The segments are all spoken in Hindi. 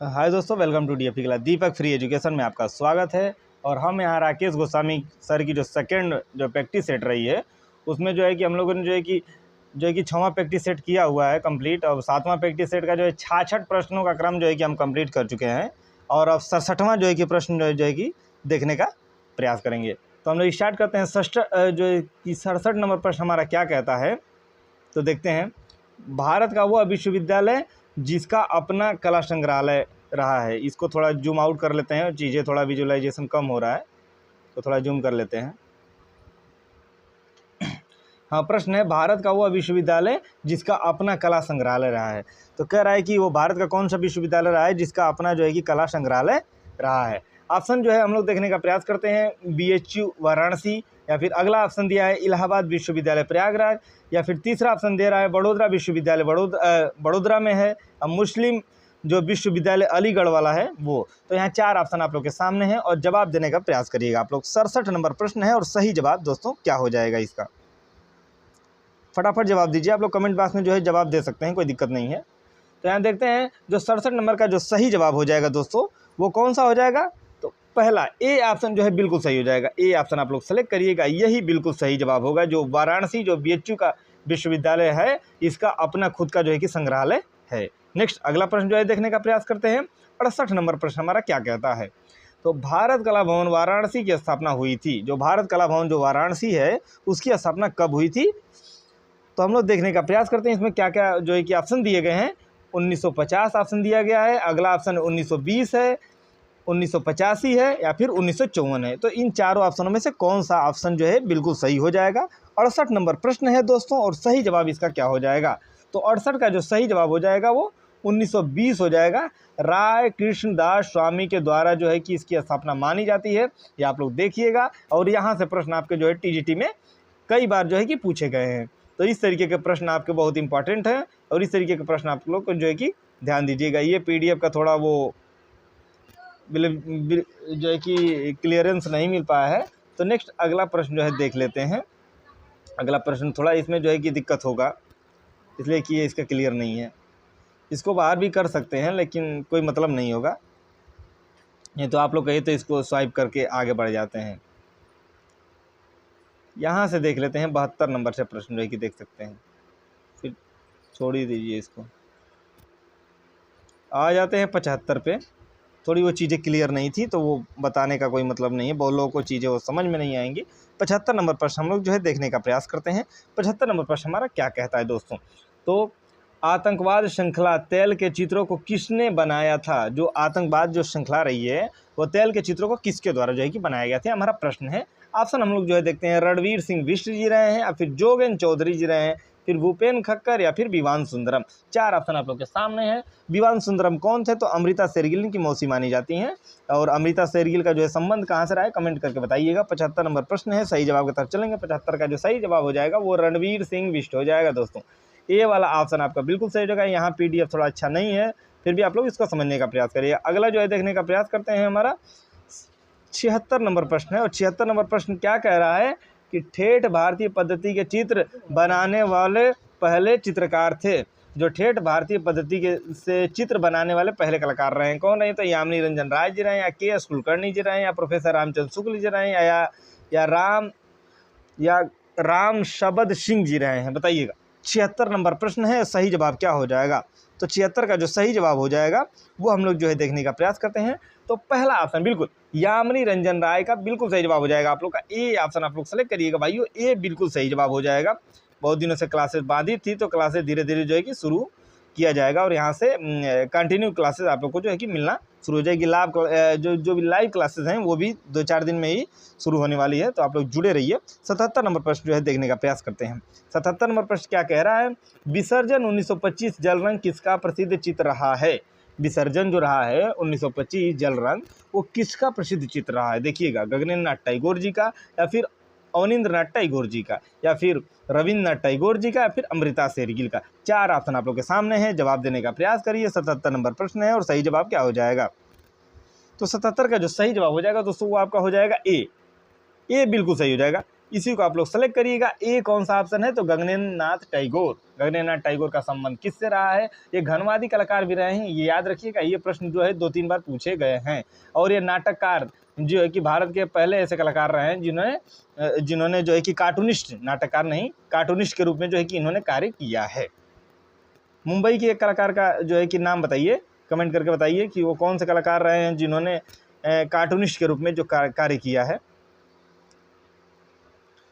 हाय दोस्तों, welcome to DFT class. Deepak free education में आपका स्वागत है। और हम यहाँ राकेश गोस्वामी सर की जो सेकंड प्रैक्टिस सेट रही है, उसमें जो है कि हम लोगों ने जो है कि 6वां प्रैक्टिस सेट किया हुआ है कंप्लीट। और 7वां प्रैक्टिस सेट का जो है 66 प्रश्नों का क्रम जो है कि हम कंप्लीट कर चुके हैं। और अब 67वां जो है कि प्रश्न जो है कि देखने का प्रयास करेंगे। तो हम लोग स्टार्ट करते हैं। जो है कि 67 नंबर प्रश्न हमारा क्या कहता है, तो देखते हैं। भारत का वह विश्वविद्यालय जिसका अपना कला संग्रहालय रहा है। इसको थोड़ा जूम आउट कर लेते हैं, चीज़ें थोड़ा विजुअलाइजेशन कम हो रहा है तो थोड़ा जूम कर लेते हैं। हाँ, प्रश्न है भारत का वह विश्वविद्यालय जिसका अपना कला संग्रहालय रहा है। तो कह रहा है कि वो भारत का कौन सा विश्वविद्यालय रहा है जिसका अपना जो है कि कला संग्रहालय रहा है। ऑप्शन जो है हम लोग देखने का प्रयास करते हैं। BHU वाराणसी, या फिर अगला ऑप्शन दिया है इलाहाबाद विश्वविद्यालय प्रयागराज, या फिर तीसरा ऑप्शन दे रहा है बड़ौदा विश्वविद्यालय बड़ौदा में है, मुस्लिम जो विश्वविद्यालय अलीगढ़ वाला है वो। तो यहाँ 4 ऑप्शन आप लोग के सामने हैं और जवाब देने का प्रयास करिएगा आप लोग। 67 नंबर प्रश्न है और सही जवाब दोस्तों क्या हो जाएगा इसका, फटाफट जवाब दीजिए। आप लोग कमेंट बॉक्स में जो है जवाब दे सकते हैं, कोई दिक्कत नहीं है। तो यहाँ देखते हैं जो 67 नंबर का जो सही जवाब हो जाएगा दोस्तों, वो कौन सा हो जाएगा। तो पहला ए ऑप्शन जो है बिल्कुल सही हो जाएगा। ए ऑप्शन आप लोग सेलेक्ट करिएगा, यही बिल्कुल सही जवाब होगा। जो वाराणसी जो BHU का विश्वविद्यालय है, इसका अपना खुद का जो है कि संग्रहालय है। नेक्स्ट अगला प्रश्न जो है देखने का प्रयास करते हैं। 68 नंबर प्रश्न हमारा क्या कहता है। तो भारत कला भवन वाराणसी की स्थापना हुई थी। जो भारत कला भवन जो वाराणसी है, उसकी स्थापना कब हुई थी। तो हम लोग देखने का प्रयास करते हैं इसमें क्या क्या जो है कि ऑप्शन दिए गए हैं। 1950 ऑप्शन दिया गया है, अगला ऑप्शन 1920 है, 1985 है, या फिर 1954 है। तो इन चारों ऑप्शनों में से कौन सा ऑप्शन जो है बिल्कुल सही हो जाएगा। 68 नंबर प्रश्न है दोस्तों और सही जवाब इसका क्या हो जाएगा। तो 68 का जो सही जवाब हो जाएगा वो 1920 हो जाएगा। राय कृष्णदास स्वामी के द्वारा जो है कि इसकी स्थापना मानी जाती है, ये आप लोग देखिएगा। और यहाँ से प्रश्न आपके जो है TGT में कई बार जो है कि पूछे गए हैं। तो इस तरीके के प्रश्न आपके बहुत इंपॉर्टेंट हैं और इस तरीके के प्रश्न आप लोग को जो है कि ध्यान दीजिएगा। ये PDF का थोड़ा वो जो है कि क्लियरेंस नहीं मिल पाया है। तो नेक्स्ट अगला प्रश्न जो है देख लेते हैं। अगला प्रश्न थोड़ा इसमें जो है कि दिक्कत होगा, इसलिए कि ये इसका क्लियर नहीं है। इसको बाहर भी कर सकते हैं लेकिन कोई मतलब नहीं होगा। ये तो आप लोग कहिए तो इसको स्वाइप करके आगे बढ़ जाते हैं। यहाँ से देख लेते हैं। 72 नंबर से प्रश्न जो है कि देख सकते हैं, फिर छोड़ ही दीजिए इसको। आ जाते हैं 75 पे। थोड़ी वो चीज़ें क्लियर नहीं थी तो वो बताने का कोई मतलब नहीं है, बहुत लोगों को चीज़ें वो समझ में नहीं आएंगी। 75 नंबर प्रश्न हम लोग जो है देखने का प्रयास करते हैं। 75 नंबर प्रश्न हमारा क्या कहता है दोस्तों। तो आतंकवाद श्रृंखला तेल के चित्रों को किसने बनाया था। जो आतंकवाद जो श्रृंखला रही है, वो तेल के चित्रों को किसके द्वारा जो है कि बनाया गया था, हमारा प्रश्न है। ऑप्शन हम लोग जो है देखते हैं। रणवीर सिंह बिष्ट जी रहे हैं, या फिर जोगेंद्र चौधरी जी रहे हैं, फिर भूपेन खक्कर, या फिर विवान सुंदरम। 4 ऑप्शन आप लोग के सामने हैं। विवान सुंदरम कौन थे, तो अमृता शेरगिल की मौसी मानी जाती हैं। और अमृता शेरगिल का जो है संबंध कहाँ से रहा है, कमेंट करके बताइएगा। 75 नंबर प्रश्न है, सही जवाब की तरफ चलेंगे। 75 का जो सही जवाब हो जाएगा वो रणवीर सिंह बिष्ट हो जाएगा दोस्तों। ये वाला ऑप्शन आपका बिल्कुल सही होगा। यहाँ PDF थोड़ा अच्छा नहीं है, फिर भी आप लोग इसको समझने का प्रयास करिए। अगला जो है देखने का प्रयास करते हैं। हमारा 76 नंबर प्रश्न है और 76 नंबर प्रश्न क्या कह रहा है कि ठेठ भारतीय पद्धति के चित्र बनाने वाले पहले चित्रकार थे। जो ठेठ भारतीय पद्धति के से चित्र बनाने वाले पहले कलाकार रहे हैं, कौन रहे। तो यामिनी रंजन राय जी रहे हैं, या KS कुलकर्णी जी रहे हैं, या प्रोफेसर रामचंद्र शुक्ल जी रहे हैं, या राम शबद सिंह जी रहे हैं। बताइएगा। 76 नंबर प्रश्न है, सही जवाब क्या हो जाएगा। तो 76 का जो सही जवाब हो जाएगा वो हम लोग जो है देखने का प्रयास करते हैं। तो पहला ऑप्शन बिल्कुल यामिनी रंजन राय का बिल्कुल सही जवाब हो जाएगा। आप लोग का ए ऑप्शन आप लोग सेलेक्ट करिएगा भाइयों, ए बिल्कुल सही जवाब हो जाएगा। बहुत दिनों से क्लासेस बाधित थी तो क्लासेस धीरे धीरे जो है कि शुरू किया जाएगा और यहाँ से कंटिन्यू क्लासेस आप लोग को जो है कि मिलना शुरू हो जाएगी। जो भी लाइव क्लासेस हैं वो भी 2-4 दिन में ही शुरू होने वाली है, तो आप लोग जुड़े रहिए। 77 नंबर प्रश्न जो है देखने का प्रयास करते हैं। 77 नंबर प्रश्न क्या कह रहा है। विसर्जन 1925 जल रंग किसका प्रसिद्ध चित्र रहा है। विसर्जन जो रहा है 1925 जल रंग, वो किसका प्रसिद्ध चित्र रहा है। देखिएगा, गगनेन्द्र नाथ टैगोर जी का, या फिर अवनींद्र नाथ टैगोर जी का, या फिर रविन्द्रनाथ टैगोर जी का, या फिर अमृता शेरगिल का। 4 ऑप्शन आप लोग के सामने हैं, जवाब देने का प्रयास करिए। 77 नंबर प्रश्न है और सही जवाब क्या हो जाएगा। तो 77 का जो सही जवाब हो जाएगा दोस्तों वो आपका हो जाएगा ए बिल्कुल सही हो जाएगा। इसी को आप लोग सेलेक्ट करिएगा। ए कौन सा ऑप्शन है, तो गगनेन्द्रनाथ टैगोर। गगनेन्द्रनाथ टैगोर का संबंध किससे रहा है? ये घनवादी कलाकार भी रहे हैं, ये याद रखिएगा। ये प्रश्न जो है 2-3 बार पूछे गए हैं। और ये नाटककार जो है कि भारत के पहले ऐसे कलाकार रहे हैं जिन्होंने जो है कि कार्टूनिस्ट, नाटककार नहीं, कार्टूनिस्ट के रूप में जो है कि इन्होंने कार्य किया है। मुंबई के एक कलाकार का जो है कि नाम बताइए, कमेंट करके बताइए कि वो कौन से कलाकार रहे हैं जिन्होंने कार्टूनिस्ट के रूप में जो कार्य किया है।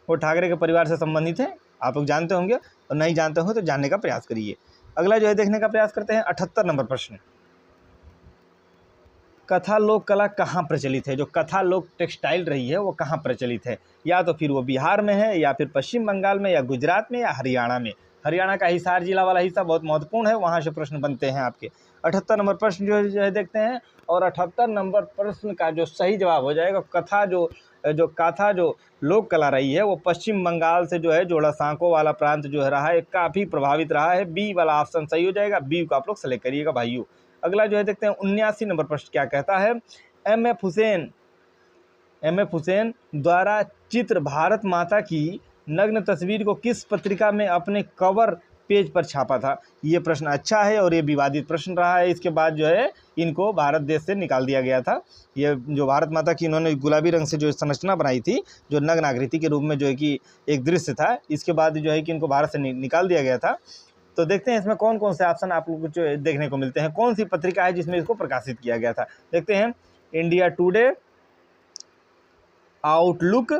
वो ठाकरे के परिवार से संबंधित है, आप लोग जानते होंगे, और नहीं जानते हो तो जानने का प्रयास करिए। अगला जो है देखने का प्रयास करते हैं 78 नंबर प्रश्न। कथा लोक कला कहाँ प्रचलित है? जो कथा लोक टेक्सटाइल रही है वो कहाँ प्रचलित है? या तो फिर वो बिहार में है, या फिर पश्चिम बंगाल में, या गुजरात में, या हरियाणा में। हरियाणा का हिसार जिला वाला हिस्सा बहुत महत्वपूर्ण है, वहाँ से प्रश्न बनते हैं आपके। 78 नंबर प्रश्न जो है देखते हैं, और 78 नंबर प्रश्न का जो सही जवाब हो जाएगा, कथा जो लोक कला रही है वो पश्चिम बंगाल से जो है जोड़ासांको वाला प्रांत जो है रहा है, काफ़ी प्रभावित रहा है। बी वाला ऑप्शन सही हो जाएगा, बी को आप लोग सेलेक्ट करिएगा भाइयों। अगला जो है देखते हैं 79 नंबर प्रश्न क्या कहता है। एम एफ हुसैन द्वारा चित्र भारत माता की नग्न तस्वीर को किस पत्रिका में अपने कवर पेज पर छापा था? ये प्रश्न अच्छा है और ये विवादित प्रश्न रहा है। इसके बाद जो है इनको भारत देश से निकाल दिया गया था। ये जो भारत माता की इन्होंने गुलाबी रंग से जो संरचना बनाई थी, जो नग्न आकृति के रूप में जो है कि एक दृश्य था, इसके बाद जो है कि इनको भारत से निकाल दिया गया था। तो देखते हैं इसमें कौन कौन से ऑप्शन आप लोगों को जो देखने को मिलते हैं, कौन सी पत्रिका है जिसमें इसको प्रकाशित किया गया था। देखते हैं, इंडिया टुडे, आउटलुक,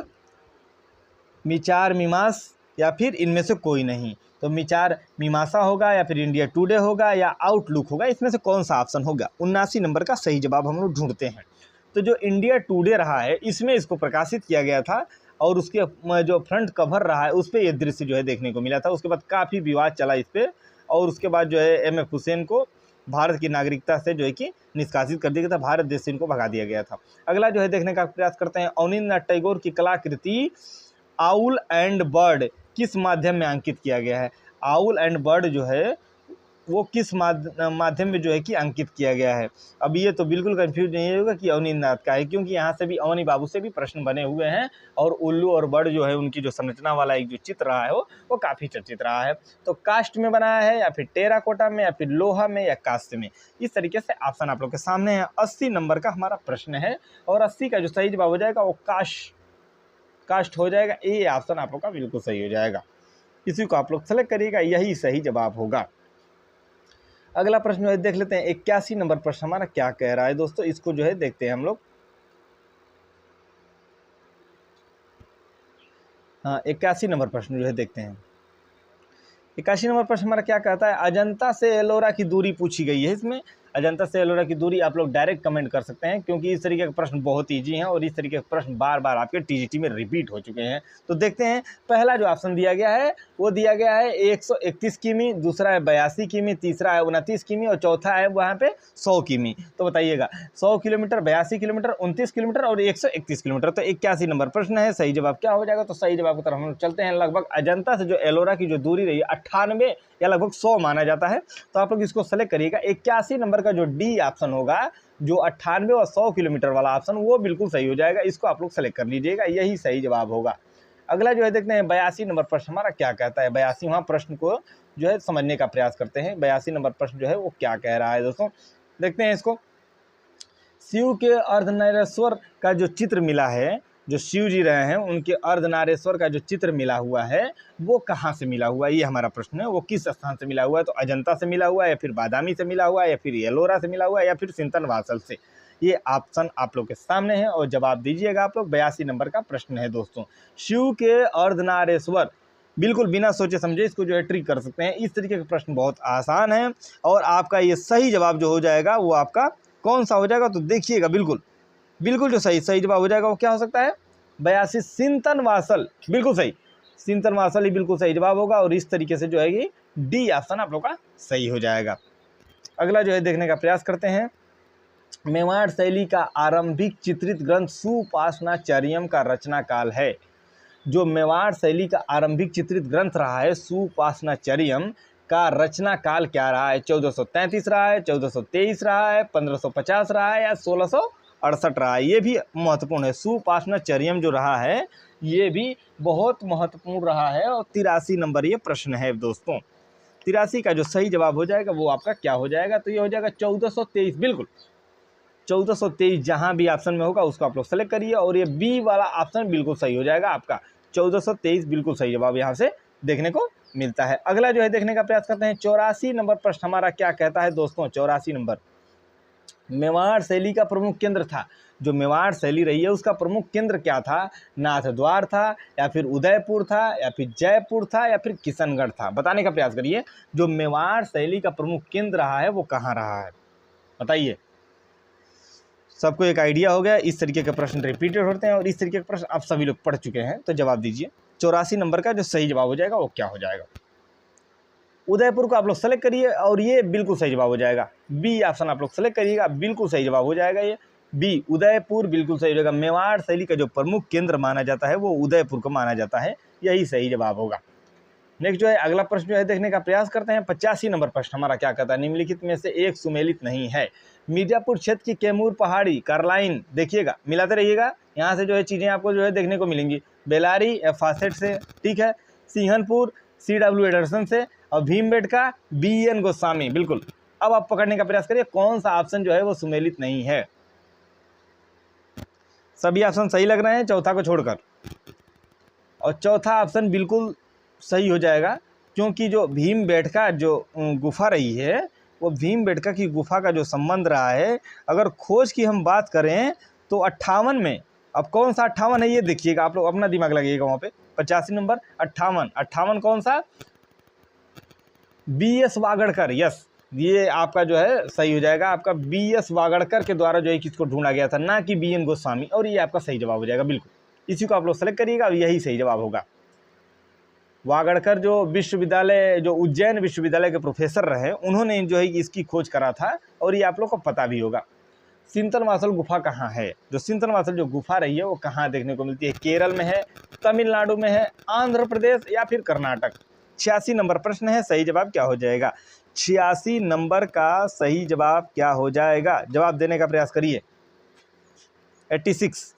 विचार मीमांस, या फिर इनमें से कोई नहीं। तो विचार मीमांसा होगा, या फिर इंडिया टुडे होगा, या आउटलुक होगा, इसमें से कौन सा ऑप्शन होगा? 79 नंबर का सही जवाब हम लोग ढूंढते हैं। तो जो इंडिया टुडे रहा है इसमें इसको प्रकाशित किया गया था, और उसके जो फ्रंट कवर रहा है उस पर यह दृश्य जो है देखने को मिला था। उसके बाद काफ़ी विवाद चला इस पर, और उसके बाद जो है एम एफ हुसैन को भारत की नागरिकता से जो है कि निष्कासित कर दिया गया था, भारत देश से इनको भगा दिया गया था। अगला जो है देखने का प्रयास करते हैं, अवनींद्रनाथ टैगोर की कलाकृति आउल एंड बर्ड किस माध्यम में अंकित किया गया है? आउल एंड बर्ड जो है वो किस माध्यम में जो है कि अंकित किया गया है? अब ये तो बिल्कुल कंफ्यूज नहीं होगा कि अवनींद्रनाथ का है, क्योंकि यहाँ से भी अवनी बाबू से भी प्रश्न बने हुए हैं, और उल्लू और बर्ड जो है उनकी जो संरचना वाला एक जो चित्र रहा है वो काफ़ी चर्चित रहा है। तो कास्ट में बनाया है, या फिर टेराकोटा में, या फिर लोहा में, या कांस्य में? इस तरीके से ऑप्शन आप लोग के सामने है। 80 नंबर का हमारा प्रश्न है, और 80 का जो सही जवाब हो जाएगा वो कास्ट हो जाएगा। ए ऑप्शन आप लोग का बिल्कुल सही हो जाएगा, इसी को आप लोग सेलेक्ट करिएगा, यही सही जवाब होगा। अगला प्रश्न जो है देख लेते हैं, 81 नंबर प्रश्न हमारा क्या कह रहा है दोस्तों, इसको जो है देखते हैं हम लोग। हाँ, 81 नंबर प्रश्न जो है देखते हैं। 81 नंबर प्रश्न हमारा क्या कहता है, अजंता से एलोरा की दूरी पूछी गई है। इसमें अजंता से एलोरा की दूरी आप लोग डायरेक्ट कमेंट कर सकते हैं, क्योंकि इस तरीके के प्रश्न बहुत ईजी हैं, और इस तरीके के प्रश्न बार बार आपके टीजीटी में रिपीट हो चुके हैं। तो देखते हैं, पहला जो ऑप्शन दिया गया है वो दिया गया है 131 किमी, दूसरा है 82 किमी, तीसरा है 29 किमी, और चौथा है वहाँ पे 100 किमी। तो बताइएगा, 100 किलोमीटर, 82 किलोमीटर, 29 किलोमीटर और 131 किलोमीटर। तो 81 नंबर प्रश्न है, सही जवाब क्या हो जाएगा? तो सही जवाब की तरफ हम चलते हैं। लगभग अजंता से जो एलोरा की जो दूरी रही है 98 या लगभग 100 माना जाता है। तो आप लोग इसको सेलेक्ट करिएगा। 81 नंबर का जो डी ऑप्शन होगा, जो 98 और 100 किलोमीटर वाला ऑप्शन, वो बिल्कुल सही हो जाएगा, इसको आप लोग सेलेक्ट कर लीजिएगा, यही सही जवाब होगा। अगला जो है देखते हैं 82 नंबर प्रश्न हमारा क्या कहता है। 82वां प्रश्न को जो है समझने का प्रयास करते हैं। 82 नंबर प्रश्न जो है वो क्या कह रहा है दोस्तों, देखते हैं इसको। शिव के अर्धनारेश्वर का जो चित्र मिला है, जो शिव जी रहे हैं उनके अर्धनारेश्वर का जो चित्र मिला हुआ है वो कहाँ से मिला हुआ है, ये हमारा प्रश्न है। वो किस स्थान से मिला हुआ है? तो अजंता से मिला हुआ है, या फिर बादामी से मिला हुआ है, या फिर एलोरा से मिला हुआ है, या फिर सिंतनवासल से? ये ऑप्शन आप लोग के सामने है, और जवाब दीजिएगा आप लोग। 82 नंबर का प्रश्न है दोस्तों, शिव के अर्धनारेश्वर। बिल्कुल बिना सोचे समझे इसको जो है ट्रिक कर सकते हैं। इस तरीके के प्रश्न बहुत आसान है, और आपका ये सही जवाब जो हो जाएगा वो आपका कौन सा हो जाएगा? तो देखिएगा, बिल्कुल जो सही जवाब हो जाएगा वो क्या हो सकता है? 82 सिंतनवासल, बिल्कुल सही, सिंतनवासल ही बिल्कुल सही जवाब होगा, और इस तरीके से जो है कि डी ऑप्शन आप लोग का सही हो जाएगा। अगला जो है देखने का प्रयास करते हैं, मेवाड़ शैली का आरंभिक चित्रित ग्रंथ सुपासनाचर्यम का रचना काल है। जो मेवाड़ शैली का आरंभिक चित्रित ग्रंथ रहा है सुपासनाचर्यम का रचना काल क्या रहा है? 1433 रहा है, 1423 रहा है, 1550 रहा है, या 1668 रहा है? ये भी महत्वपूर्ण है। सुपासनाचर्यम जो रहा है ये भी बहुत महत्वपूर्ण रहा है। और 83 नंबर ये प्रश्न है दोस्तों। 83 का जो सही जवाब हो जाएगा वो आपका क्या हो जाएगा, तो ये हो जाएगा 1423। बिल्कुल 1423 जहां भी ऑप्शन में होगा उसको आप लोग सेलेक्ट करिए, और ये बी वाला ऑप्शन बिल्कुल सही हो जाएगा आपका। 1423 बिल्कुल सही जवाब यहाँ से देखने को मिलता है। अगला जो है देखने का प्रयास करते हैं। 84 नंबर प्रश्न हमारा क्या कहता है दोस्तों। 84 नंबर, मेवाड़ शैली का प्रमुख केंद्र था। जो मेवाड़ शैली रही है उसका प्रमुख केंद्र क्या था? नाथद्वार था, या फिर उदयपुर था, या फिर जयपुर था, या फिर किशनगढ़ था? बताने का प्रयास करिए। जो मेवाड़ शैली का प्रमुख केंद्र रहा है वो कहाँ रहा है, बताइए। सबको एक आइडिया हो गया। इस तरीके के प्रश्न रिपीटेड होते हैं और इस तरीके के प्रश्न आप सभी लोग पढ़ चुके हैं, तो जवाब दीजिए। 84 नंबर का जो सही जवाब हो जाएगा वो क्या हो जाएगा। उदयपुर को आप लोग सेलेक्ट करिए और ये बिल्कुल सही जवाब हो जाएगा। बी ऑप्शन आप लोग सेलेक्ट करिएगा, बिल्कुल सही जवाब हो जाएगा। ये बी उदयपुर बिल्कुल सही हो जाएगा। मेवाड़ शैली का जो प्रमुख केंद्र माना जाता है वो उदयपुर को माना जाता है, यही सही जवाब होगा। नेक्स्ट जो है अगला प्रश्न जो है देखने का प्रयास करते हैं। 85 नंबर प्रश्न हमारा क्या कहता है। निम्नलिखित में से एक सुमेलित नहीं है। मिर्जापुर क्षेत्र की कैमूर पहाड़ी कार्लाइन, देखिएगा मिलाते रहिएगा, यहाँ से जो है चीज़ें आपको जो है देखने को मिलेंगी। बेलारी फासेट से, ठीक है, सिंहनपुर CW एडरसन से, और भीमबेटका BN गोस्वामी। बिल्कुल, अब आप पकड़ने का प्रयास करिए कौन सा ऑप्शन जो है वो सुमेलित नहीं है। सभी ऑप्शन सही लग रहे हैं चौथा को छोड़कर, और चौथा ऑप्शन बिल्कुल सही हो जाएगा, क्योंकि जो भीमबेटका जो गुफा रही है वो भीमबेटका की गुफा का जो संबंध रहा है, अगर खोज की हम बात करें तो 58 में, अब कौन सा 58 है ये देखिएगा, आप लोग अपना दिमाग लगाइएगा वहाँ पे। 85 नंबर 58 कौन सा? BS वागड़कर। यस, ये आपका जो है सही हो जाएगा। आपका BS वागड़कर के द्वारा जो है किसको ढूंढा गया था, ना कि BN गोस्वामी, और ये आपका सही जवाब हो जाएगा। बिल्कुल इसी को आप लोग सेलेक्ट करिएगा, यही सही जवाब होगा। वागड़कर जो विश्वविद्यालय, जो उज्जैन विश्वविद्यालय के प्रोफेसर रहे, उन्होंने जो है इसकी खोज करा था, और ये आप लोग को पता भी होगा। सिंतनवासल गुफा कहाँ है? जो सिंतनवासल जो गुफा रही है वो कहाँ देखने को मिलती है? केरल में है, तमिलनाडु में है, आंध्र प्रदेश, या फिर कर्नाटक? 86 नंबर प्रश्न है, सही जवाब क्या हो जाएगा? 86 नंबर का सही जवाब क्या हो जाएगा? जवाब देने का प्रयास करिए। 86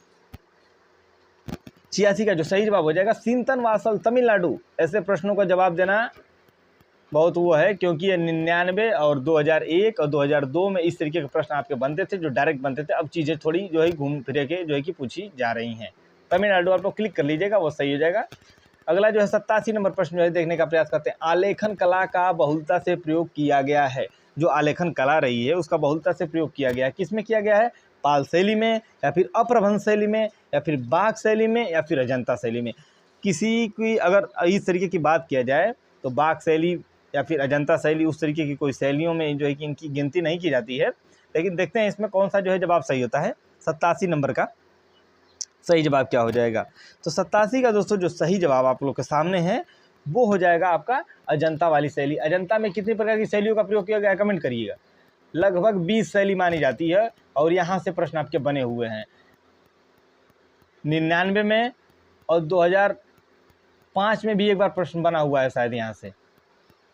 का जो सही जवाब हो जाएगा सिंतनवासल तमिलनाडु। ऐसे प्रश्नों का जवाब देना बहुत वो है, क्योंकि ये 99 और 2001 और 2002 में इस तरीके के प्रश्न आपके बनते थे, जो डायरेक्ट बनते थे। अब चीज़ें थोड़ी जो है घूम फिर के जो है कि पूछी जा रही हैं। तमिलनाडु आप लोग क्लिक कर लीजिएगा, वो सही हो जाएगा। अगला जो है 87 नंबर प्रश्न जो है देखने का प्रयास करते हैं। आलेखन कला का बहुलता से प्रयोग किया गया है। जो आलेखन कला रही है उसका बहुलता से प्रयोग किया गया है, किस में किया गया है? पाल शैली में, या फिर अप्रभंश शैली में, या फिर बाग शैली में, या फिर अजंता शैली में? किसी की अगर इस तरीके की बात किया जाए तो बाग शैली या फिर अजंता शैली, उस तरीके की कोई शैलियों में जो है कि इनकी गिनती नहीं की जाती है। लेकिन देखते हैं इसमें कौन सा जो है जवाब सही होता है। 87 नंबर का सही जवाब क्या हो जाएगा? तो 87 का दोस्तों जो सही जवाब आप लोग के सामने है वो हो जाएगा आपका अजंता वाली शैली। अजंता में कितनी प्रकार की शैलियों का प्रयोग किया गया, कमेंट करिएगा। लगभग 20 शैली मानी जाती है, और यहाँ से प्रश्न आपके बने हुए हैं। 99 में और 2005 में भी एक बार प्रश्न बना हुआ है शायद यहाँ से।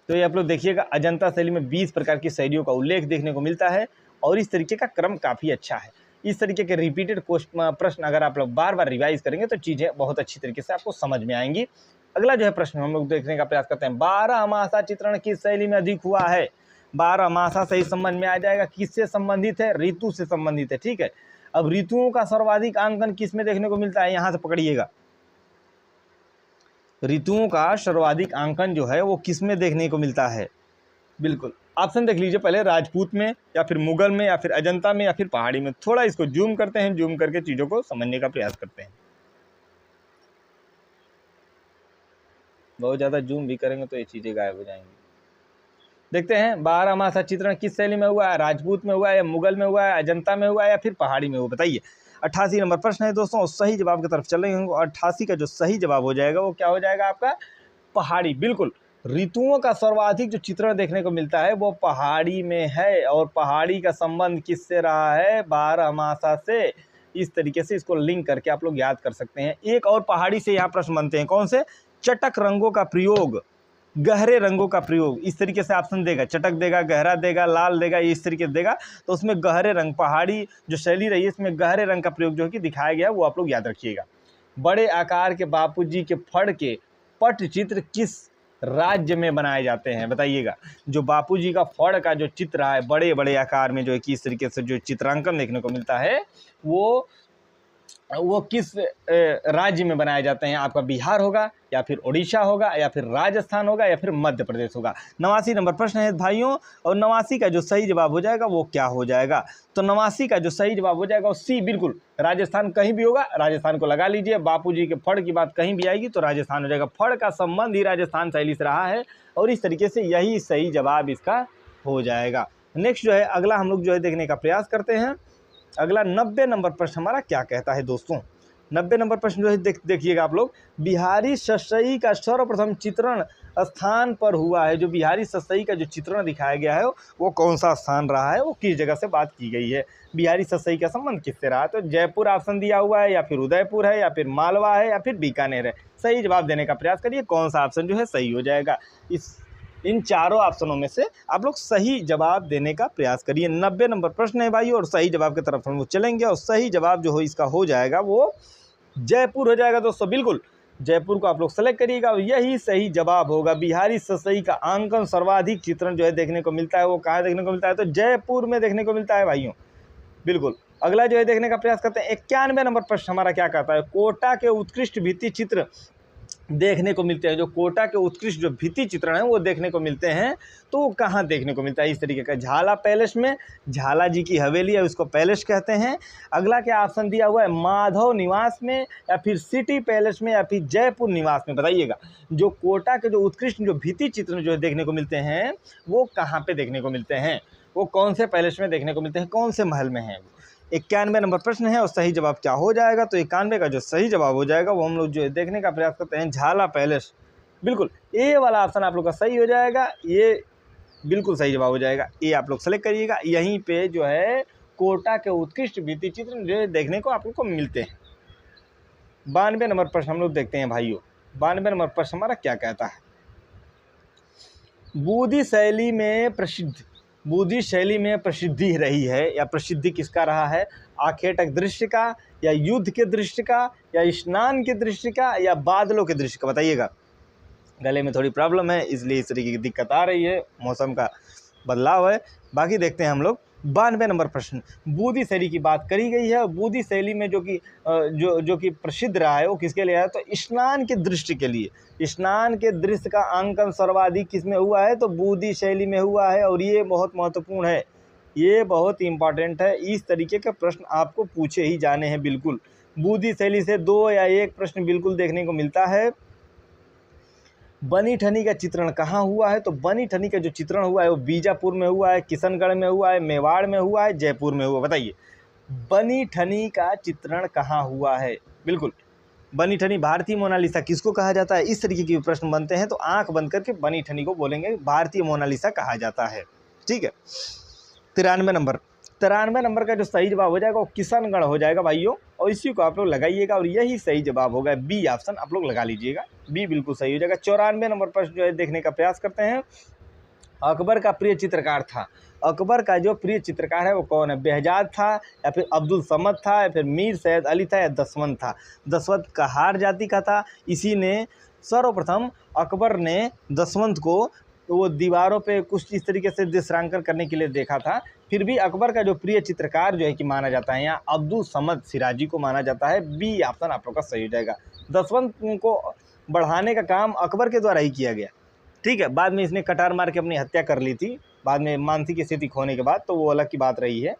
तो ये आप लोग देखिएगा, अजंता शैली में 20 प्रकार की शैलियों का उल्लेख देखने को मिलता है, और इस तरीके का क्रम काफ़ी अच्छा है। इस तरीके के रिपीटेड प्रश्न अगर आप लोग बार बार रिवाइज करेंगे तो चीज़ें बहुत अच्छी तरीके से आपको समझ में आएंगी। अगला जो है प्रश्न हम लोग देखने का प्रयास करते हैं। 12मासा चित्रण किस शैली में अधिक हुआ है? 12मासा सही संबंध में आ जाएगा। किससे संबंधित है? ऋतु से संबंधित है, ठीक है। अब ऋतुओं का सर्वाधिक अंकन किस में देखने को मिलता है? यहाँ से पकड़िएगा, ऋतुओं का सर्वाधिक अंकन जो है वो किस में देखने को मिलता है? बिल्कुल ऑप्शन देख लीजिए पहले, राजपूत में, या फिर मुगल में, या फिर अजंता में, या फिर पहाड़ी में। थोड़ा इसको जूम करते हैं, जूम करके चीज़ों को समझने का प्रयास करते हैं। बहुत ज़्यादा जूम भी करेंगे तो ये चीज़ें गायब हो जाएंगी। देखते हैं 12मासा चित्रण किस शैली में हुआ है? राजपूत में हुआ है, या मुगल में हुआ है, अजंता में हुआ है, या फिर पहाड़ी में हुआ? बताइए। 88 नंबर प्रश्न है दोस्तों, सही जवाब की तरफ चल रहे होंगे। 88 का जो सही जवाब हो जाएगा वो क्या हो जाएगा आपका? पहाड़ी। बिल्कुल, ऋतुओं का सर्वाधिक जो चित्रण देखने को मिलता है वो पहाड़ी में है, और पहाड़ी का संबंध किससे रहा है? 12मासा से। इस तरीके से इसको लिंक करके आप लोग याद कर सकते हैं। एक और पहाड़ी से यहाँ प्रश्न बनते हैं, कौन से? चटक रंगों का प्रयोग, गहरे रंगों का प्रयोग। इस तरीके से ऑप्शन देगा, चटक देगा, गहरा देगा, लाल देगा, इस तरीके से देगा। तो उसमें गहरे रंग, पहाड़ी जो शैली रही है इसमें गहरे रंग का प्रयोग जो है कि दिखाया गया, वो आप लोग याद रखिएगा। बड़े आकार के बापूजी के फड़ के पटचित्र किस राज्य में बनाए जाते हैं? बताइएगा। जो बापूजी का फड़ का जो चित्र है बड़े बड़े आकार में जो है कि इस तरीके से जो चित्रांकन देखने को मिलता है वो किस राज्य में बनाए जाते हैं? आपका बिहार होगा या फिर उड़ीसा होगा या फिर राजस्थान होगा या फिर मध्य प्रदेश होगा। 89 नंबर प्रश्न है भाइयों, और 89 का जो सही जवाब हो जाएगा वो क्या हो जाएगा? तो 89 का जो सही जवाब हो जाएगा वो सी, बिल्कुल राजस्थान कहीं भी होगा, राजस्थान को लगा लीजिए। बापूजी के फड़ की बात कहीं भी आएगी तो राजस्थान हो जाएगा। फड़ का संबंध ही राजस्थान शैली से रहा है और इस तरीके से यही सही जवाब इसका हो जाएगा। नेक्स्ट जो है अगला हम लोग जो है देखने का प्रयास करते हैं। अगला 90 नंबर प्रश्न हमारा क्या कहता है दोस्तों? 90 नंबर प्रश्न जो है देखिएगा आप लोग। बिहारी सतसई का सर्वप्रथम चित्रण स्थान पर हुआ है। जो बिहारी सतसई का जो चित्रण दिखाया गया है वो कौन सा स्थान रहा है, वो किस जगह से बात की गई है? बिहारी सतसई का संबंध किससे रहा? तो जयपुर ऑप्शन दिया हुआ है या फिर उदयपुर है या फिर मालवा है या फिर बीकानेर है। सही जवाब देने का प्रयास करिए, कौन सा ऑप्शन जो है सही हो जाएगा। इन चारों ऑप्शनों में से आप लोग सही जवाब देने का प्रयास करिए। 90 नंबर प्रश्न है भाई और सही जवाब की तरफ हम लोग चलेंगे और सही जवाब जो हो इसका हो जाएगा वो जयपुर हो जाएगा दोस्तों। बिल्कुल जयपुर को आप लोग सेलेक्ट करिएगा और यही सही जवाब होगा। बिहारी सतसई का आंकन सर्वाधिक चित्रण जो है देखने को मिलता है वो कहाँ देखने को मिलता है? तो जयपुर में देखने को मिलता है भाइयों। बिल्कुल अगला जो है देखने का प्रयास करते हैं। 91 नंबर प्रश्न हमारा क्या कहता है? कोटा के उत्कृष्ट भित्ति चित्र देखने को मिलते हैं। जो कोटा के उत्कृष्ट जो भित्ति चित्रण है वो देखने को मिलते हैं तो वो कहाँ देखने को मिलता है? इस तरीके का झाला पैलेस में, झाला जी की हवेली है उसको पैलेस कहते हैं। अगला क्या ऑप्शन दिया हुआ है? माधव निवास में या फिर सिटी पैलेस में या फिर जयपुर निवास में? बताइएगा। जो कोटा के जो उत्कृष्ट जो भित्ति चित्र जो देखने को मिलते हैं वो कहाँ पे देखने को मिलते हैं? वो कौन से पैलेस में देखने को मिलते हैं, कौन से महल में हैं? 91 नंबर प्रश्न है और सही जवाब क्या हो जाएगा? तो 91 का जो सही जवाब हो जाएगा वो हम लोग जो है देखने का प्रयास करते हैं, झाला पैलेस। बिल्कुल ए वाला ऑप्शन आप लोग का सही हो जाएगा, ये बिल्कुल सही जवाब हो जाएगा। ये आप लोग सेलेक्ट करिएगा। यहीं पे जो है कोटा के उत्कृष्ट भित्ति चित्र जो देखने को आप लोग को मिलते हैं। 92 नंबर प्रश्न हम लोग देखते हैं भाइयों। 92 नंबर प्रश्न हमारा क्या कहता है? बूदी शैली में प्रसिद्धि रही है या प्रसिद्धि किसका रहा है? आखेटक दृश्य का या युद्ध के दृश्य का या स्नान के दृश्य का या बादलों के दृश्य का? बताइएगा। गले में थोड़ी प्रॉब्लम है इसलिए इस तरीके की दिक्कत आ रही है, मौसम का बदलाव है। बाकी देखते हैं हम लोग 92 नंबर प्रश्न। बूदी शैली की बात करी गई है और बूदी शैली में जो कि प्रसिद्ध रहा है वो किसके लिए है? तो स्नान के दृश्य के लिए। स्नान के दृश्य का अंकन सर्वाधिक किस में हुआ है? तो बूदी शैली में हुआ है और ये बहुत महत्वपूर्ण है, ये बहुत इंपॉर्टेंट है। इस तरीके के प्रश्न आपको पूछे ही जाने हैं। बिल्कुल बूदी शैली से 2 या 1 प्रश्न बिल्कुल देखने को मिलता है। बनी ठनी का चित्रण कहाँ हुआ है? तो बनी ठनी का जो चित्रण हुआ है वो बीजापुर में हुआ है, किशनगढ़ में हुआ है, मेवाड़ में हुआ है, जयपुर में हुआ। बताइए बनी ठनी का चित्रण कहाँ हुआ है? बिल्कुल बनी ठनी। भारतीय मोनालिसा किसको कहा जाता है? इस तरीके के प्रश्न बनते हैं तो आंख बंद करके बनी ठनी को बोलेंगे भारतीय मोनालिसा कहा जाता है। ठीक है। 93 नंबर का जो सही जवाब हो जाएगा वो किशनगढ़ हो जाएगा भाइयों और इसी को आप लोग लगाइएगा और यही सही जवाब होगा। बी ऑप्शन आप लोग लगा लीजिएगा, बी बिल्कुल सही हो जाएगा। 94 नंबर प्रश्न जो है देखने का प्रयास करते हैं। अकबर का प्रिय चित्रकार था। अकबर का जो प्रिय चित्रकार है वो कौन है? बेहजाद था या फिर अब्दुल समद था या फिर मीर सैयद अली था या दसवंत था? दसवंत कहार जाति का था। इसी ने सर्वप्रथम अकबर ने दसवंत को वो दीवारों पे कुछ इस तरीके से दृश्यांकन करने के लिए देखा था। फिर भी अकबर का जो प्रिय चित्रकार जो है कि माना जाता है यहाँ अब्दुल समद सिराजी को माना जाता है। बी ऑप्शन आप लोग का सही हो जाएगा। दसवंत को बढ़ाने का काम अकबर के द्वारा ही किया गया। ठीक है। बाद में इसने कटार मार के अपनी हत्या कर ली थी बाद में मानसिक स्थिति खोने के बाद, तो वो अलग की बात रही है।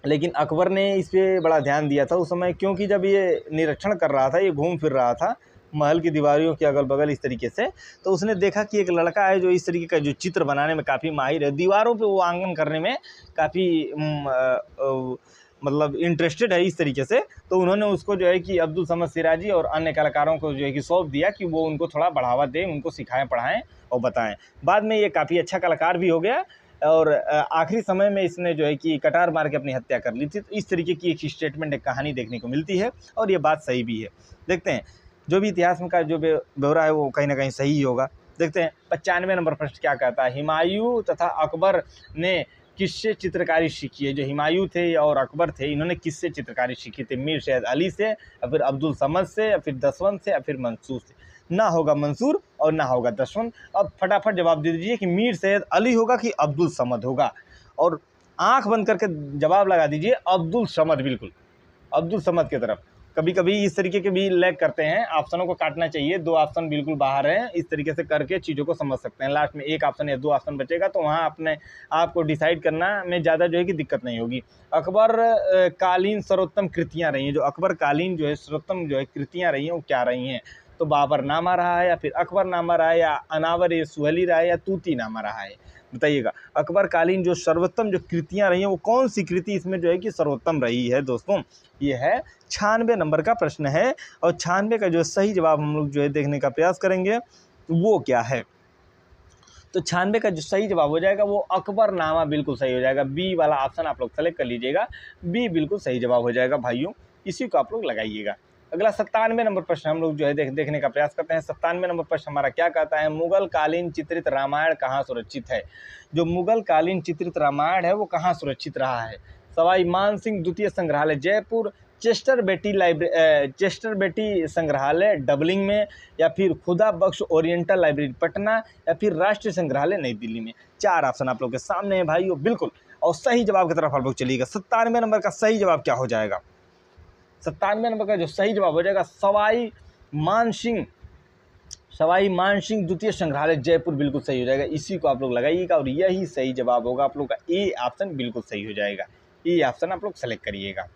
लेकिन अकबर ने इस पर बड़ा ध्यान दिया था उस समय, क्योंकि जब ये निरीक्षण कर रहा था, ये घूम फिर रहा था महल की दीवारों के अगल बगल इस तरीके से, तो उसने देखा कि एक लड़का है जो इस तरीके का जो चित्र बनाने में काफ़ी माहिर है, दीवारों पे वो आंकन करने में काफ़ी मतलब इंटरेस्टेड है इस तरीके से। तो उन्होंने उसको जो है कि अब्दुल समद सिराजी और अन्य कलाकारों को जो है कि सौंप दिया कि वो उनको थोड़ा बढ़ावा दें, उनको सिखाएं, पढ़ाएं और बताएं। बाद में ये काफ़ी अच्छा कलाकार भी हो गया और आखिरी समय में इसने जो है कि कटार मार के अपनी हत्या कर ली थी। तो इस तरीके की एक स्टेटमेंट, एक कहानी देखने को मिलती है और ये बात सही भी है। देखते हैं जो भी इतिहास में का जो ब्यौरा है वो कहीं ना कहीं सही ही होगा। देखते हैं 95 नंबर प्रश्न क्या कहता है। हुमायूं तथा अकबर ने किससे चित्रकारी सीखी है? जो हुमायूं थे और अकबर थे, इन्होंने किससे चित्रकारी सीखी थी? मीर सैयद अली से, या फिर अब्दुल समद से, या फिर दसवंत से, या फिर मंसूर से? ना होगा मंसूर और ना होगा दसवंत। अब फटाफट जवाब दे दीजिए कि मीर सैयद अली होगा कि अब्दुल समद होगा, और आंख बंद करके जवाब लगा दीजिए अब्दुल समद, बिल्कुल अब्दुल समद की तरफ। कभी कभी इस तरीके के भी लैग करते हैं, ऑप्शनों को काटना चाहिए, 2 ऑप्शन बिल्कुल बाहर हैं, इस तरीके से करके चीज़ों को समझ सकते हैं। लास्ट में 1 ऑप्शन या 2 ऑप्शन बचेगा, तो वहाँ अपने आपको डिसाइड करना में ज़्यादा जो है कि दिक्कत नहीं होगी। अकबर कालीन सर्वोत्तम कृतियाँ रही हैं, जो अकबर कालीन जो है सर्वोत्तम जो है कृतियाँ रही हैं, वो क्या रही हैं? तो बाबर नामा रहा है, या फिर अकबर नामा रहा है, या अनावर ए सुहली रहा है, या तूती नामा रहा है? बताइएगा। अकबर कालीन जो सर्वोत्तम जो कृतियाँ रही हैं, वो कौन सी कृति इसमें जो है कि सर्वोत्तम रही है दोस्तों? ये है 96 नंबर का प्रश्न है, और 96 का जो सही जवाब हम लोग जो है देखने का प्रयास करेंगे वो क्या है। तो 96 का जो सही जवाब हो जाएगा वो अकबरनामा बिल्कुल सही हो जाएगा। बी वाला ऑप्शन आप लोग सेलेक्ट कर लीजिएगा, बी बिल्कुल सही जवाब हो जाएगा भाइयों, इसी को आप लोग लगाइएगा। अगला 97 नंबर प्रश्न हम लोग जो है देखने का प्रयास करते हैं। 97 नंबर प्रश्न हमारा क्या कहता है? मुगल कालीन चित्रित रामायण कहाँ सुरक्षित है? जो मुगल कालीन चित्रित रामायण है वो कहाँ सुरक्षित रहा है? सवाई मानसिंह द्वितीय संग्रहालय जयपुर, चेस्टर बेटी संग्रहालय डबलिंग में, या फिर खुदा बख्श ओरिएंटल लाइब्रेरी पटना, या फिर राष्ट्रीय संग्रहालय नई दिल्ली में? 4 ऑप्शन आप लोग के सामने है भाइयों, बिल्कुल, और सही जवाब की तरफ आप लोग चलिएगा। 97 नंबर का सही जवाब क्या हो जाएगा? 97 नंबर का जो सही जवाब हो जाएगा सवाई मानसिंह द्वितीय संग्रहालय जयपुर, बिल्कुल सही हो जाएगा, इसी को आप लोग लगाइएगा, और यही सही जवाब होगा आप लोग का। ए ऑप्शन बिल्कुल सही हो जाएगा, ए ऑप्शन आप लोग सेलेक्ट करिएगा।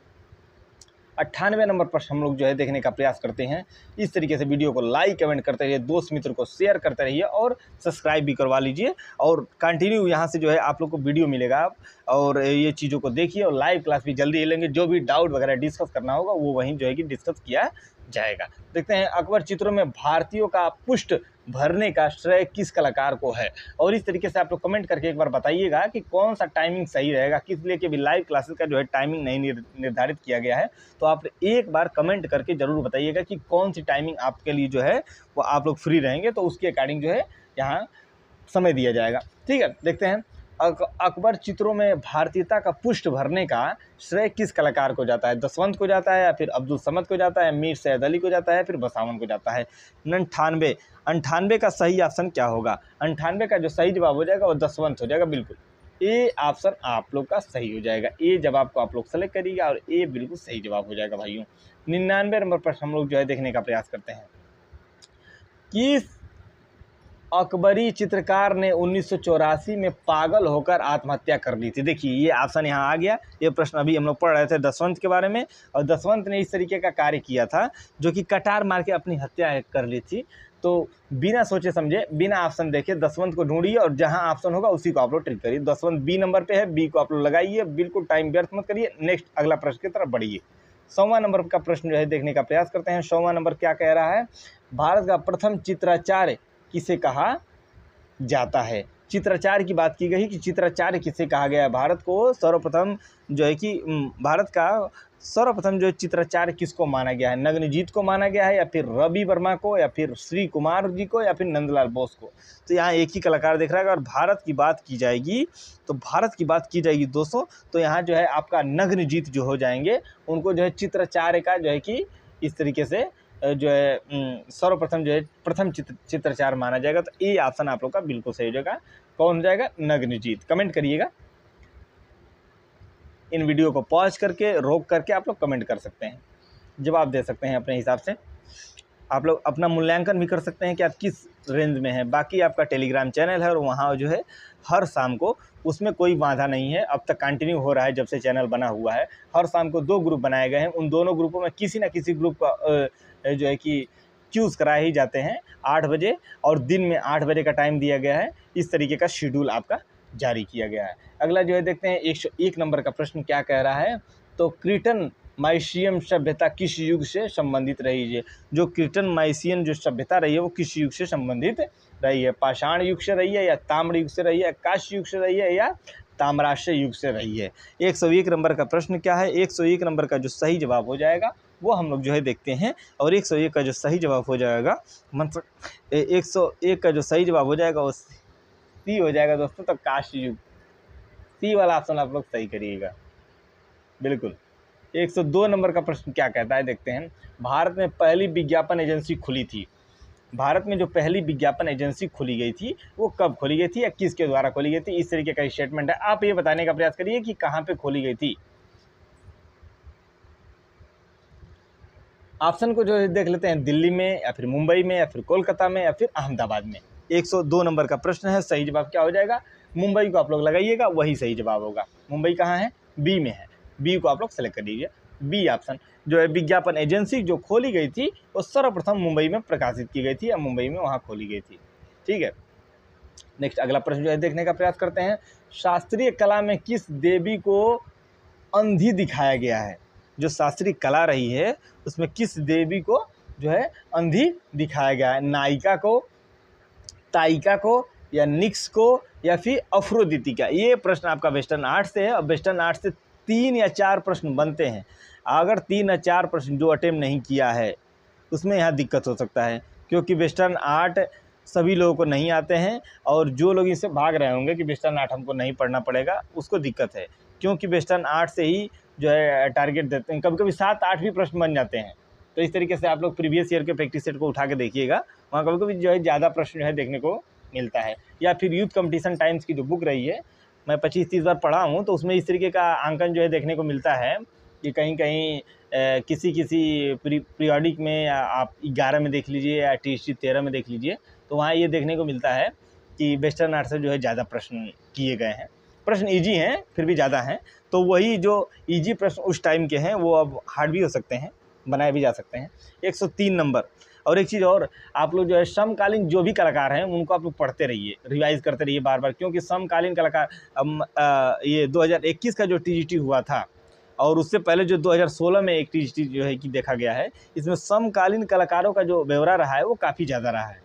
98 नंबर प्रश्न हम लोग जो है देखने का प्रयास करते हैं। इस तरीके से वीडियो को लाइक कमेंट करते रहिए, दोस्त मित्र को शेयर करते रहिए, और सब्सक्राइब भी करवा लीजिए, और कंटिन्यू यहाँ से जो है आप लोग को वीडियो मिलेगा, और ये चीज़ों को देखिए, और लाइव क्लास भी जल्दी लेंगे। जो भी डाउट वगैरह डिस्कस करना होगा वो वहीं जो है कि डिस्कस किया जाएगा। देखते हैं अकबर चित्रों में भारतीयों का पुष्ट भरने का श्रेय किस कलाकार को है? और इस तरीके से आप लोग कमेंट करके एक बार बताइएगा कि कौन सा टाइमिंग सही रहेगा, किस लिए कि भी लाइव क्लासेस का जो है टाइमिंग नहीं निर्धारित किया गया है। तो आप एक बार कमेंट करके ज़रूर बताइएगा कि कौन सी टाइमिंग आपके लिए जो है वो आप लोग फ्री रहेंगे, तो उसके अकॉर्डिंग जो है यहाँ समय दिया जाएगा। ठीक है, देखते हैं अकबर चित्रों में भारतीयता का पुष्ट भरने का श्रेय किस कलाकार को जाता है? दसवंत को जाता है, या फिर अब्दुल समद को जाता है, मीर सैयद अली को जाता है, फिर बसावन को जाता है? 98 का सही ऑप्शन क्या होगा? 98 का जो सही जवाब हो जाएगा वो दसवंत हो जाएगा, बिल्कुल ए ऑप्शन आप लोग का सही हो जाएगा। ए जवाब को आप लोग सेलेक्ट करिएगा, और ए बिल्कुल सही जवाब हो जाएगा भाइयों। 99 नंबर प्रश्न हम लोग जो है देखने का प्रयास करते हैं। किस अकबरी चित्रकार ने 1984 में पागल होकर आत्महत्या कर ली थी? देखिए ये ऑप्शन यहाँ आ गया। ये प्रश्न अभी हम लोग पढ़ रहे थे दसवंत के बारे में, और दसवंत ने इस तरीके का कार्य किया था जो कि कटार मार के अपनी हत्या कर ली थी। तो बिना सोचे समझे, बिना ऑप्शन देखे दसवंत को ढूंढिए, और जहाँ ऑप्शन होगा उसी को आप लोग टिक करिए। दसवंत बी नंबर पे है, बी को आप लोग लगाइए, बिल्कुल टाइम व्यर्थ मत करिए। नेक्स्ट अगला प्रश्न की तरफ बढ़िए। 100वां नंबर का प्रश्न जो है देखने का प्रयास करते हैं। 100वां नंबर क्या कह रहा है? भारत का प्रथम चित्राचार्य किसे कहा जाता है? चित्राचार्य की बात की गई कि चित्राचार्य किसे कहा गया है? भारत को सर्वप्रथम जो है कि भारत का सर्वप्रथम जो चित्राचार्य किसको माना गया है? नग्नजीत को माना गया है, या फिर रवि वर्मा को, या फिर श्री कुमार जी को, या फिर नंदलाल बोस को? तो यहाँ एक ही कलाकार दिख रहा है। और भारत की बात की जाएगी, तो भारत की बात की जाएगी दोस्तों, तो यहाँ जो है आपका नग्नजीत जो हो जाएंगे, उनको जो है चित्राचार्य का जो है कि इस तरीके से जो है सर्वप्रथम जो है प्रथम चित्राचार्य माना जाएगा। तो ए ऑप्शन आप लोग का बिल्कुल सही हो जाएगा। कौन हो जाएगा? नग्नजीत। कमेंट करिएगा, इन वीडियो को पॉज करके रोक करके आप लोग कमेंट कर सकते हैं, जवाब दे सकते हैं अपने हिसाब से। आप लोग अपना मूल्यांकन भी कर सकते हैं कि आप किस रेंज में हैं। बाकी आपका टेलीग्राम चैनल है, और वहाँ जो है हर शाम को, उसमें कोई बाधा नहीं है, अब तक कंटिन्यू हो रहा है जब से चैनल बना हुआ है। हर शाम को 2 ग्रुप बनाए गए हैं, उन दोनों ग्रुपों में किसी न किसी ग्रुप का जो है कि चूज़ कराए ही जाते हैं 8 बजे, और दिन में 8 बजे का टाइम दिया गया है। इस तरीके का शेड्यूल आपका जारी किया गया है। अगला जो है देखते हैं 101 नंबर का प्रश्न क्या कह रहा है? तो क्रीटन माइशियन सभ्यता किस युग से संबंधित रही है? जो क्रीटन माइशियन जो सभ्यता रही है वो किस युग से संबंधित रही है? पाषाण युग से रही है, या ताम्र युग से रही है, कांस्य युग से रही है, या ताम्राश्य युग से रही है? 101 नंबर का प्रश्न क्या है? 101 नंबर का जो सही जवाब हो जाएगा वो हम लोग जो है देखते हैं। और 101 का जो सही जवाब हो जाएगा, मतलब 101 का जो सही जवाब हो जाएगा वो सी हो जाएगा दोस्तों, तो कांस्य युग। सी वाला ऑप्शन आप लोग सही करिएगा। बिल्कुल। 102 नंबर का प्रश्न क्या कहता है, देखते हैं। भारत में पहली विज्ञापन एजेंसी खुली थी। भारत में जो पहली विज्ञापन एजेंसी खुली गई थी वो कब खोली गई थी या किसके द्वारा खोली गई थी, इस तरीके का स्टेटमेंट है। आप ये बताने का प्रयास करिए कि कहाँ पे खोली गई थी। ऑप्शन को जो है देख लेते हैं, दिल्ली में या फिर मुंबई में या फिर कोलकाता में या फिर अहमदाबाद में। 102 नंबर का प्रश्न है, सही जवाब क्या हो जाएगा? मुंबई को आप लोग लगाइएगा, वही सही जवाब होगा। मुंबई कहाँ है? बी में है। बी को आप लोग सेलेक्ट कर लीजिए। बी ऑप्शन जो है विज्ञापन एजेंसी जो खोली गई थी वो सर्वप्रथम मुंबई में प्रकाशित की गई थी या मुंबई में वहाँ खोली गई थी। ठीक है, नेक्स्ट अगला प्रश्न जो है देखने का प्रयास करते हैं। शास्त्रीय कला में किस देवी को अंधी दिखाया गया है? जो शास्त्रीय कला रही है उसमें किस देवी को जो है अंधी दिखाया गया है? नायिका को, ताइका को, या निक्स को, या फिर अफ्रोदिति का? ये प्रश्न आपका वेस्टर्न आर्ट से है और वेस्टर्न आर्ट से 3 या 4 प्रश्न बनते हैं। अगर 3 या 4 प्रश्न जो अटेम्प्ट नहीं किया है उसमें यहाँ दिक्कत हो सकता है, क्योंकि वेस्टर्न आर्ट सभी लोगों को नहीं आते हैं और जो लोग इससे भाग रहे होंगे कि वेस्टर्न आर्ट हमको नहीं पढ़ना पड़ेगा उसको दिक्कत है, क्योंकि वेस्टर्न आर्ट से ही जो है टारगेट देते हैं। कभी कभी 7-8 भी प्रश्न बन जाते हैं। तो इस तरीके से आप लोग प्रीवियस ईयर के प्रैक्टिस सेट को उठा के देखिएगा, वहाँ कभी कभी जो है ज़्यादा प्रश्न जो है देखने को मिलता है। या फिर यूथ कंपटीशन टाइम्स की जो बुक रही है, मैं 25-30 बार पढ़ा हूँ, तो उसमें इस तरीके का आंकन जो है देखने को मिलता है कि कहीं कहीं किसी पीरियोडिक में आप 11 में देख लीजिए या TST 13 में देख लीजिए, तो वहाँ ये देखने को मिलता है कि वेस्टर्न आर्ट से जो है ज़्यादा प्रश्न किए गए हैं। प्रश्न ईजी हैं फिर भी ज़्यादा हैं, तो वही जो ईजी प्रश्न उस टाइम के हैं वो अब हार्ड भी हो सकते हैं, बनाए भी जा सकते हैं। 103 नंबर। और एक चीज़ और, आप लोग जो है समकालीन जो भी कलाकार हैं उनको आप लोग पढ़ते रहिए, रिवाइज करते रहिए बार बार, क्योंकि समकालीन कलाकार ये 2021 का जो TGT हुआ था और उससे पहले जो 2016 में एक TGT जो है कि देखा गया है, इसमें समकालीन कलाकारों का जो ब्यौरा रहा है वो काफ़ी ज़्यादा रहा है।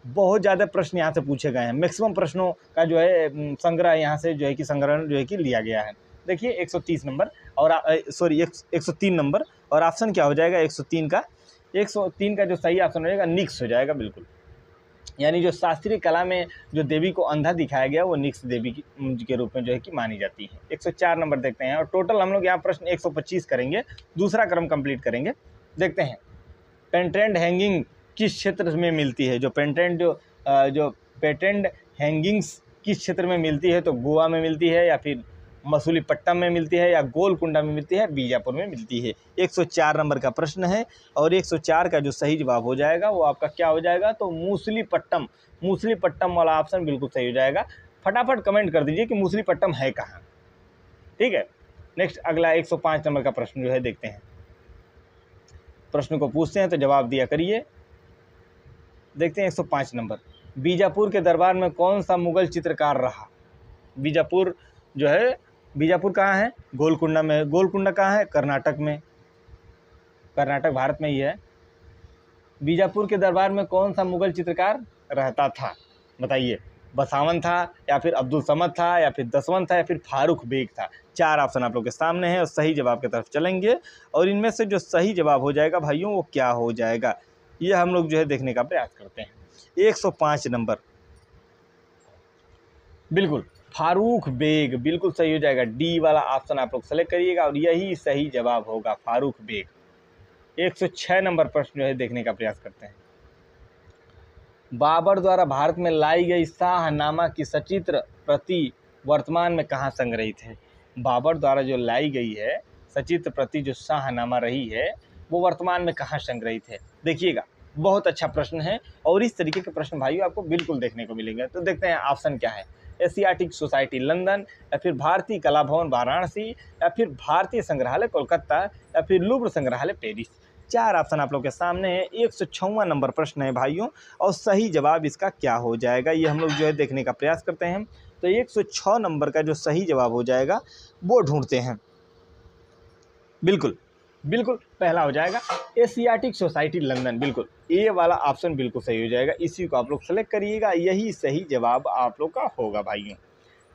बहुत ज़्यादा प्रश्न यहाँ से पूछे गए हैं, मैक्सिमम प्रश्नों का जो है संग्रह यहाँ से जो है कि संग्रहण जो है कि लिया गया है। देखिए 130 नंबर और 103 नंबर, और ऑप्शन क्या हो जाएगा 103 का? 103 का जो सही ऑप्शन हो जाएगा निक्स हो जाएगा। बिल्कुल, यानी जो शास्त्रीय कला में जो देवी को अंधा दिखाया गया वो निक्स देवी के रूप में जो है कि मानी जाती है। 104 नंबर देखते हैं, और टोटल हम लोग यहाँ प्रश्न 125 करेंगे, दूसरा क्रम कंप्लीट करेंगे। देखते हैं, पेटेंट हैंगिंग किस क्षेत्र में मिलती है? जो पेटेंट हैंगिंग्स किस क्षेत्र में मिलती है? तो गोवा में मिलती है, या फिर मसूलीपट्टम में मिलती है, या गोलकुंडा में मिलती है, बीजापुर में मिलती है। 104 नंबर का प्रश्न है और 104 का जो सही जवाब हो जाएगा वो आपका क्या हो जाएगा? तो मूसलीपट्टम वाला ऑप्शन बिल्कुल सही हो जाएगा। फटाफट कमेंट कर दीजिए कि मूसलीपट्टम है कहाँ। ठीक है, नेक्स्ट अगला 105 नंबर का प्रश्न जो है देखते हैं। प्रश्न को पूछते हैं तो जवाब दिया करिए। देखते हैं 105 नंबर। बीजापुर के दरबार में कौन सा मुगल चित्रकार रहा? बीजापुर जो है, बीजापुर कहाँ है? गोलकुंडा में। गोलकुंडा कहाँ है? कर्नाटक में। कर्नाटक भारत में ही है। बीजापुर के दरबार में कौन सा मुगल चित्रकार रहता था? बताइए, बसावन था, या फिर अब्दुल समद था, या फिर दसवंत था, या फिर फारूक बेग था? 4 ऑप्शन आप लोग के सामने हैं और सही जवाब की तरफ चलेंगे, और इनमें से जो सही जवाब हो जाएगा भाइयों वो क्या हो जाएगा, ये हम लोग जो है देखने का प्रयास करते हैं। 105 नंबर, बिल्कुल फारूक बेग बिल्कुल सही हो जाएगा। डी वाला ऑप्शन आप लोग सेलेक्ट करिएगा और यही सही जवाब होगा, फारूक बेग। 106 नंबर प्रश्न जो है देखने का प्रयास करते हैं। बाबर द्वारा भारत में लाई गई शाहनामा की सचित्र प्रति वर्तमान में कहाँ संग्रहित है? बाबर द्वारा जो लाई गई है सचित्र प्रति जो शाहनामा रही है वो वर्तमान में कहाँ संग्रहित है? देखिएगा, बहुत अच्छा प्रश्न है और इस तरीके के प्रश्न भाइयों आपको बिल्कुल देखने को मिलेंगे। तो देखते हैं ऑप्शन क्या है। एशियाटिक सोसाइटी लंदन, या फिर भारतीय कला भवन वाराणसी, या फिर भारतीय संग्रहालय कोलकाता, या फिर लुब्र संग्रहालय पेरिस? 4 ऑप्शन आप लोग के सामने है। 106वां नंबर प्रश्न है भाइयों, और सही जवाब इसका क्या हो जाएगा ये हम लोग जो है देखने का प्रयास करते हैं। तो 106 नंबर का जो सही जवाब हो जाएगा वो ढूंढते हैं। बिल्कुल बिल्कुल पहला हो जाएगा एशियाटिक सोसाइटी लंदन। बिल्कुल ए वाला ऑप्शन बिल्कुल सही हो जाएगा, इसी को आप लोग सेलेक्ट करिएगा, यही सही जवाब आप लोग का होगा भाइयों।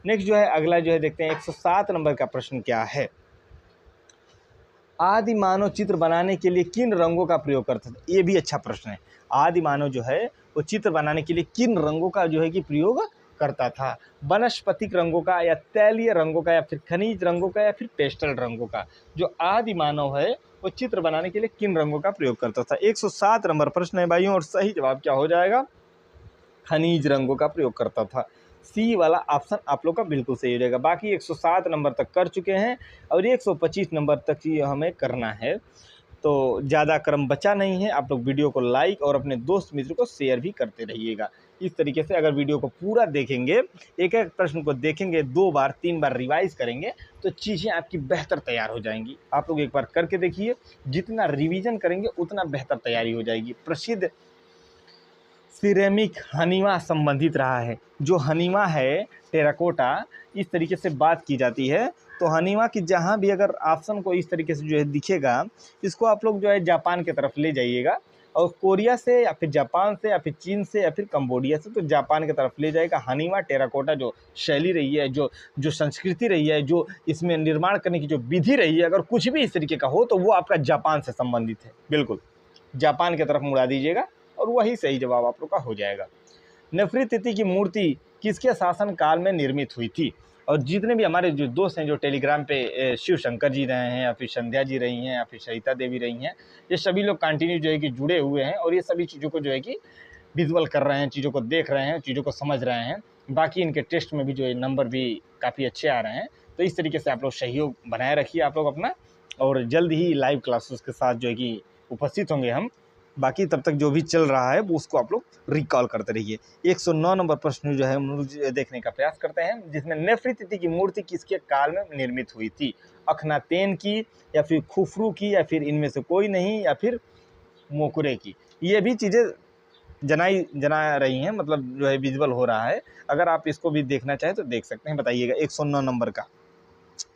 नेक्स्ट जो है अगला जो है देखते हैं 107 नंबर का प्रश्न क्या है। आदि मानव चित्र बनाने के लिए किन रंगों का प्रयोग करता था? ये भी अच्छा प्रश्न है। आदि मानव जो है वो चित्र बनाने के लिए किन रंगों का जो है कि प्रयोग करता था? वनस्पतिक रंगों का या तैलीय रंगों का या फिर खनिज रंगों का या फिर पेस्टल रंगों का? जो आदि मानव है वो चित्र बनाने के लिए किन रंगों का प्रयोग करता था? 107 नंबर प्रश्न है भाइयों, और सही जवाब क्या हो जाएगा? खनिज रंगों का प्रयोग करता था। सी वाला ऑप्शन आप लोग का बिल्कुल सही हो जाएगा। बाकी 107 नंबर तक कर चुके हैं और 125 नंबर तक ही हमें करना है, तो ज़्यादा क्रम बचा नहीं है। आप लोग वीडियो को लाइक और अपने दोस्त मित्र को शेयर भी करते रहिएगा। इस तरीके से अगर वीडियो को पूरा देखेंगे, एक एक प्रश्न को देखेंगे, 2 बार 3 बार रिवाइज करेंगे, तो चीज़ें आपकी बेहतर तैयार हो जाएंगी। आप लोग एक बार करके देखिए, जितना रिवीजन करेंगे उतना बेहतर तैयारी हो जाएगी। प्रसिद्ध सिरेमिक हनीमा संबंधित रहा है। जो हनीमा है टेराकोटा, इस तरीके से बात की जाती है, तो हनीमा की जहाँ भी अगर ऑप्शन को इस तरीके से जो है दिखेगा, इसको आप लोग जो है जापान की तरफ ले जाइएगा, और कोरिया से या फिर जापान से या फिर चीन से या फिर कंबोडिया से, तो जापान की तरफ ले जाएगा। हनीमा टेराकोटा जो शैली रही है, जो संस्कृति रही है, जो इसमें निर्माण करने की जो विधि रही है, अगर कुछ भी इस तरीके का हो तो वो आपका जापान से संबंधित है। बिल्कुल जापान की तरफ मुड़ा दीजिएगा और वही सही जवाब आप लोग का हो जाएगा। नेफृति की मूर्ति किसके शासन काल में निर्मित हुई थी? और जितने भी हमारे जो दोस्त हैं जो टेलीग्राम पे शिव शंकर जी रहे हैं या फिर संध्या जी रही हैं या फिर सरिता देवी रही हैं, ये सभी लोग कंटिन्यू जो है कि जुड़े हुए हैं और ये सभी चीज़ों को जो है कि विजुअल कर रहे हैं, चीज़ों को देख रहे हैं, चीज़ों को समझ रहे हैं। बाकी इनके टेस्ट में भी जो है नंबर भी काफ़ी अच्छे आ रहे हैं। तो इस तरीके से आप लोग सहयोग बनाए रखिए आप लोग अपना, और जल्द ही लाइव क्लासेस के साथ जो है कि उपस्थित होंगे हम। बाकी तब तक जो भी चल रहा है वो उसको आप लोग रिकॉल करते रहिए। 109 नंबर प्रश्न जो है हम लोग देखने का प्रयास करते हैं, जिसमें नेफृति की मूर्ति किसके काल में निर्मित हुई थी? अखनातेन की या फिर खुफरू की या फिर इनमें से कोई नहीं या फिर मोकुरे की? ये भी चीज़ें जना रही हैं, मतलब जो है विजुअल हो रहा है। अगर आप इसको भी देखना चाहें तो देख सकते हैं, बताइएगा। 109 नंबर का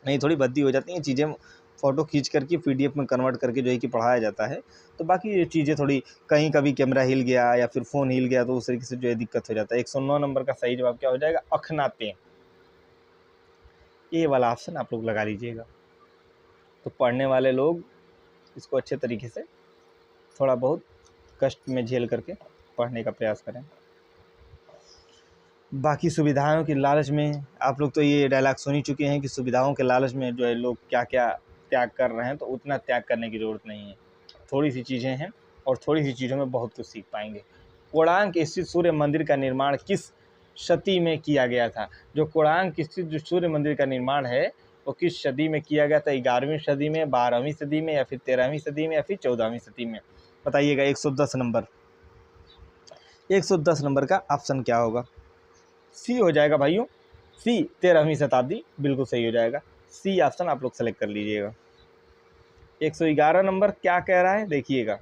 नहीं, थोड़ी भद्दी हो जाती हैं चीज़ें, फ़ोटो खींच करके PDF में कन्वर्ट करके जो है कि पढ़ाया जाता है, तो बाकी ये चीज़ें थोड़ी, कहीं कभी कैमरा हिल गया या फिर फ़ोन हिल गया तो उस तरीके से जो है दिक्कत हो जाता है। 109 नंबर का सही जवाब क्या हो जाएगा? अखनातेन। ये वाला ऑप्शन आप लोग लगा लीजिएगा। तो पढ़ने वाले लोग इसको अच्छे तरीके से थोड़ा बहुत कष्ट में झेल करके पढ़ने का प्रयास करें। बाकी सुविधाओं की लालच में, आप लोग तो ये डायलॉग सुन ही चुके हैं कि सुविधाओं के लालच में जो है लोग क्या क्या त्याग कर रहे हैं, तो उतना त्याग करने की ज़रूरत नहीं है। थोड़ी सी चीज़ें हैं और थोड़ी सी चीज़ों में बहुत कुछ सीख पाएंगे। कोणार्क स्थित सूर्य मंदिर का निर्माण किस शती में किया गया था? जो कोणार्क स्थित जो सूर्य मंदिर का निर्माण है वो किस सदी में किया गया था? 11वीं सदी में, 12वीं सदी में या फिर 13वीं सदी में या फिर 14वीं सदी में? बताइएगा। 110 नंबर, 110 नंबर का ऑप्शन क्या होगा? सी हो जाएगा भाइयों, सी 13वीं शताब्दी, बिल्कुल सही हो जाएगा। सी ऑप्शन आप लोग सेलेक्ट कर लीजिएगा। 111 नंबर क्या कह रहा है देखिएगा।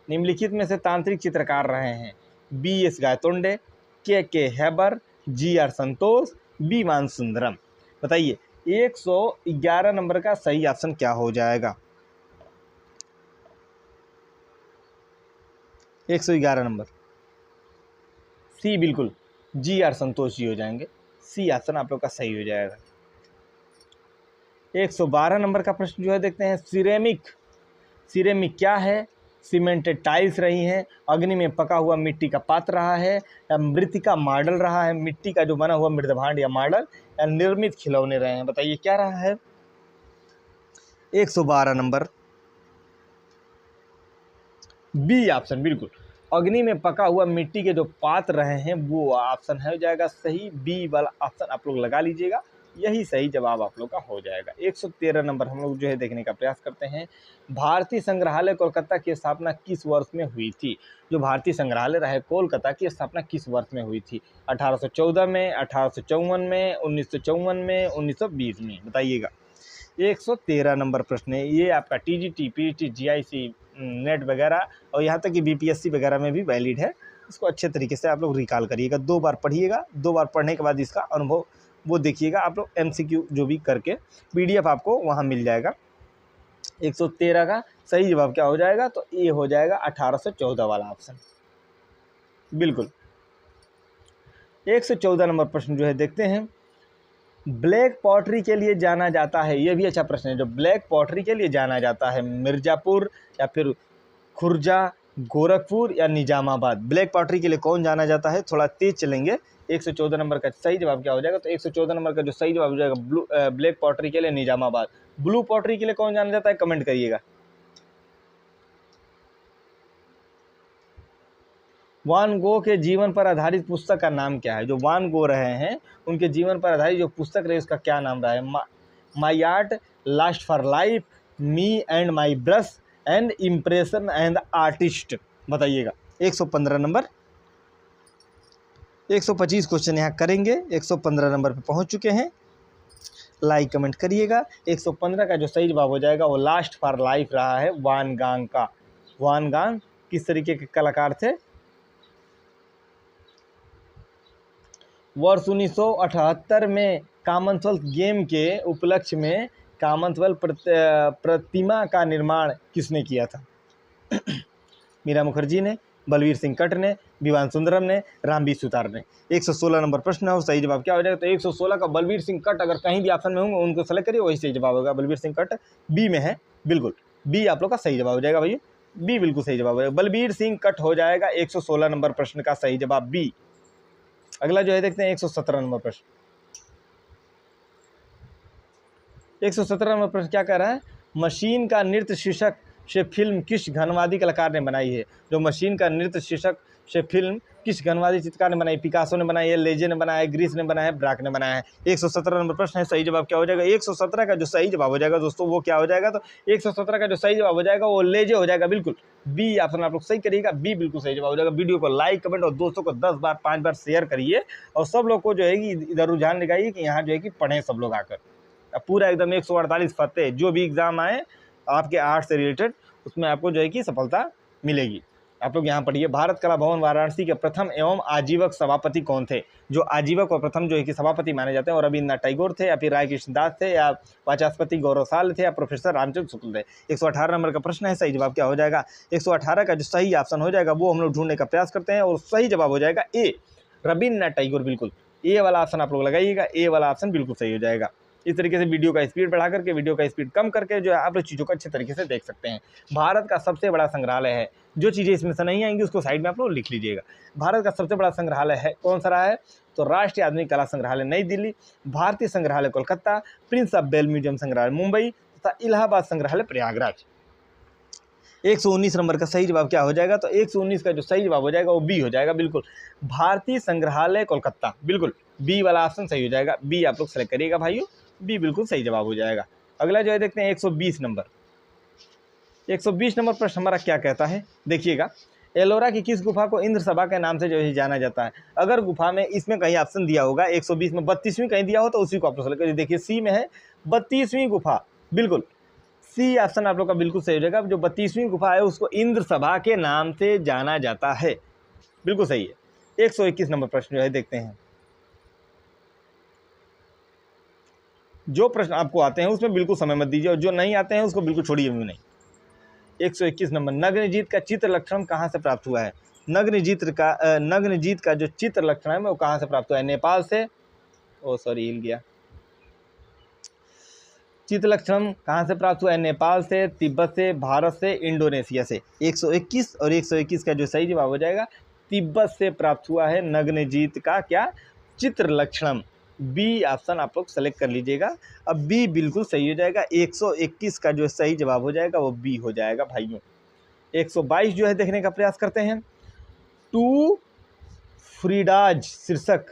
निम्नलिखित में से तांत्रिक चित्रकार रहे हैं? BS गायतोंडे, के हैबर, GR संतोष, बी मान सुंदरम? बताइए 111 नंबर का सही ऑप्शन क्या हो जाएगा? 111 नंबर सी, बिल्कुल GR संतोष जी हो जाएंगे। सी ऑप्शन आप लोग का सही हो जाएगा। 112 नंबर का प्रश्न जो है देखते हैं। सिरेमिक क्या है? सीमेंटेड टाइल्स रही हैं, अग्नि में पका हुआ मिट्टी का पात्र रहा है, या मृतिका मॉडल रहा है, मिट्टी का जो बना हुआ मृदभांड या मॉडल, या निर्मित खिलौने रहे हैं? बताइए क्या रहा है? 112 नंबर बी ऑप्शन, बिल्कुल अग्नि में पका हुआ मिट्टी के जो पात्र रहे हैं वो ऑप्शन है हो जाएगा सही। बी वाला ऑप्शन आप लोग लगा लीजिएगा, यही सही जवाब आप लोग का हो जाएगा। 113 नंबर हम लोग जो है देखने का प्रयास करते हैं। भारतीय संग्रहालय कोलकाता की स्थापना किस वर्ष में हुई थी? जो भारतीय संग्रहालय रहा है कोलकाता की स्थापना किस वर्ष में हुई थी? 1814 में, 1854 में, 1954 में, 1920 में? बताइएगा। 113 नंबर प्रश्न है ये आपका TGT, PGT, GIC, नेट वगैरह और यहाँ तक कि BPSC वगैरह में भी वैलिड है। इसको अच्छे तरीके से आप लोग रिकॉल करिएगा, 2 बार पढ़िएगा, 2 बार पढ़ने के बाद इसका अनुभव वो देखिएगा आप लोग। MCQ जो भी करके PDF आपको वहाँ मिल जाएगा। 113 का सही जवाब क्या हो जाएगा? तो ये हो जाएगा 1814 वाला ऑप्शन, बिल्कुल। 114 नंबर प्रश्न जो है देखते हैं। ब्लैक पॉटरी के लिए जाना जाता है, ये भी अच्छा प्रश्न है। जो ब्लैक पॉटरी के लिए जाना जाता है, मिर्ज़ापुर या फिर खुर्जा, गोरखपुर या निजामाबाद। ब्लैक पॉटरी के लिए कौन जाना जाता है? थोड़ा तेज चलेंगे। 114 नंबर का सही जवाब क्या हो जाएगा? तो 114 नंबर का जो सही जवाब हो जाएगा ब्लैक पॉटरी के लिए निजामाबाद। ब्लू पॉटरी के लिए कौन जाना जाता है? कमेंट करिएगा। वान गो के जीवन पर आधारित पुस्तक का नाम क्या है? जो वान गो रहे हैं उनके जीवन पर आधारित जो पुस्तक रही उसका क्या नाम रहा है? My art last for life, me and my brush and impression and artist. बताइएगा। 115 नंबर। 125 क्वेश्चन यहाँ करेंगे। 115 नंबर पे पहुँच चुके हैं। लाइक कमेंट करिएगा। 115 का जो सही जवाब हो जाएगा वो लास्ट फॉर लाइफ रहा है वान गांग का। वान गांग किस तरीके के कलाकार थे? वर्ष 1978 में कॉमनवेल्थ गेम के उपलक्ष्य में कॉमनवेल्थ प्रतिमा का निर्माण किसने किया था? मीरा मुखर्जी ने, बलवीर सिंह कट ने, विवान सुंदरम ने, रामबीर सुतार ने। 116 नंबर प्रश्न है और सही जवाब क्या हो जाएगा? तो 116 का बलवीर सिंह कट अगर कहीं भी ऑप्शन में होंगे उनको सेलेक्ट करिए, वही सही जवाब होगा। बलवीर सिंह कट बी में है, बिल्कुल बी आप लोग का सही जवाब हो जाएगा भैया। बी बिल्कुल सही जवाब हो जाएगा। बलवीर सिंह कट हो जाएगा 116 नंबर प्रश्न का सही जवाब बी। अगला जो है देखते हैं 117 नंबर प्रश्न। 117 नंबर प्रश्न क्या कह रहा है? मशीन का नृत्य शीर्षक से फिल्म किस घनवादी कलाकार ने बनाई है? जो मशीन का नृत्य शीर्षक से फिल्म किस घनवादी चित्रकार ने बनाई? पिकासो ने बनाई है, लेजे ने बनाया है, ग्रीस ने बनाया है, ब्राक ने बनाया है। 117 नंबर प्रश्न है, सही जवाब क्या हो जाएगा? 117 का जो सही जवाब हो जाएगा दोस्तों वो क्या हो जाएगा? तो 117 का जो सही जवाब हो जाएगा वो लेजे हो जाएगा, बिल्कुल बी ऑप्शन आप लोग सही करिएगा। बी बिल्कुल सही जवाब हो जाएगा। वीडियो को लाइक कमेंट और दोस्तों को 10 बार 5 बार शेयर करिए और सब लोग को जो है कि इधर रुझान लगाइए कि यहाँ जो है कि पढ़ें सब लोग आकर। पूरा एकदम 148 फतेह जो भी एग्जाम आए आपके आर्ट से रिलेटेड उसमें आपको जो है कि सफलता मिलेगी। आप लोग यहाँ पढ़िए। भारत कला भवन वाराणसी के प्रथम एवं आजीवक सभापति कौन थे? जो आजीवक और प्रथम जो है कि सभापति माने जाते हैं और रविन्द्रनाथ टैगोर थे या फिर राय कृष्णदास थे या वाचस्पति गौरवशाल थे या प्रोफेसर रामचंद्र शुक्ल थे। 118 नंबर का प्रश्न है, सही जवाब क्या हो जाएगा? 118 का जो सही ऑप्शन हो जाएगा वो हम लोग ढूंढने का प्रयास करते हैं और सही जवाब हो जाएगा ए, रविन्द्रनाथ टैगोर। बिल्कुल ए वाला ऑप्शन आप लोग लगाइएगा। ए वाला ऑप्शन बिल्कुल सही हो जाएगा। इस तरीके से वीडियो का स्पीड बढ़ा करके वीडियो का स्पीड कम करके जो है आप लोग चीज़ों को अच्छे तरीके से देख सकते हैं। भारत का सबसे बड़ा संग्रहालय है, जो चीज़ें इसमें से नहीं आएंगी उसको साइड में आप लोग लिख लीजिएगा। भारत का सबसे बड़ा संग्रहालय है कौन सा रहा है? तो राष्ट्रीय आधुनिक कला संग्रहालय नई दिल्ली, भारतीय संग्रहालय कोलकाता, प्रिंस ऑफ बेल म्यूजियम संग्रहालय मुंबई तथा इलाहाबाद संग्रहालय प्रयागराज। 119 नंबर का सही जवाब क्या हो जाएगा? तो 119 का जो सही जवाब हो जाएगा वो बी हो जाएगा, बिल्कुल भारतीय संग्रहालय कोलकाता। बिल्कुल बी वाला ऑप्शन सही हो जाएगा। बी आप लोग सेलेक्ट करिएगा भाइयों, बी बिल्कुल सही जवाब हो जाएगा। अगला जो है देखते हैं 120 नंबर। 120 नंबर प्रश्न हमारा क्या कहता है? देखिएगा, एलोरा की किस गुफा को इंद्र सभा के नाम से जो है जाना जाता है? अगर गुफा में इसमें कहीं ऑप्शन दिया होगा 120 में 32वीं कहीं दिया हो तो उसी को आप लोग सेलेक्ट करिए। देखिए सी में है 32वीं गुफा, बिल्कुल सी ऑप्शन आप लोग का बिल्कुल सही हो जाएगा। जो 32वीं गुफा है उसको इंद्र सभा के नाम से जाना जाता है, बिल्कुल सही है। 121 नंबर प्रश्न जो है देखते हैं। जो प्रश्न आपको आते हैं उसमें बिल्कुल समय मत दीजिए और जो नहीं आते हैं उसको बिल्कुल छोड़िए भी नहीं। 121 नंबर, नग्नजीत का चित्र लक्षण कहाँ से प्राप्त हुआ है? नग्नजीत का जो चित्र लक्षण है वो कहाँ से प्राप्त हुआ है? नेपाल से, ओ सॉरी हिल गया। चित्र लक्षण कहाँ से प्राप्त हुआ है? नेपाल से, तिब्बत से, भारत से, इंडोनेशिया से। 121 और 121 का जो सही जवाब हो जाएगा तिब्बत से प्राप्त हुआ है नग्नजीत का क्या चित्र लक्षण। बी ऑप्शन आप लोग सेलेक्ट कर लीजिएगा। अब बी बिल्कुल सही हो जाएगा। 121 का जो सही जवाब हो जाएगा वो बी हो जाएगा भाइयों। 122 जो है देखने का प्रयास करते हैं। टू फ्रीडाज शीर्षक